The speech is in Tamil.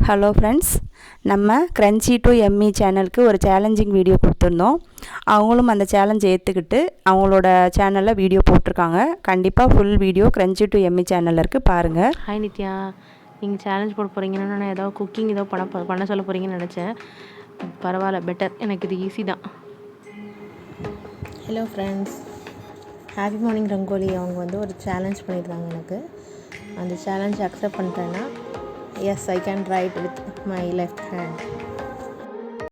ஹலோ ஃப்ரெண்ட்ஸ், நம்ம கிரன்ச்சி டு எம்மி சேனலுக்கு ஒரு சேலஞ்சிங் வீடியோ கொடுத்துருந்தோம். அவங்களும் அந்த சேலஞ்ச் ஏற்றுக்கிட்டு அவங்களோட சேனலில் வீடியோ போட்டிருக்காங்க. கண்டிப்பாக full video crunchy to Emmy சேனலில் இருக்குது, பாருங்கள். ஹாய் நித்யா, நீங்கள் சேலஞ்ச் போட போகிறீங்கன்னா நான் ஏதோ குக்கிங் ஏதோ பண்ண சொல்ல போகிறீங்கன்னு நினச்சேன். பரவாயில்ல, பெட்டர். எனக்கு இது ஈஸி தான். Hello friends, happy morning Rangoli அவங்க ஒரு சேலஞ்ச் பண்ணியிருக்காங்க. எனக்கு அந்த சேலஞ்ச் அக்செப்ட் பண்ணிட்டேன்னா yes I can write with my left hand.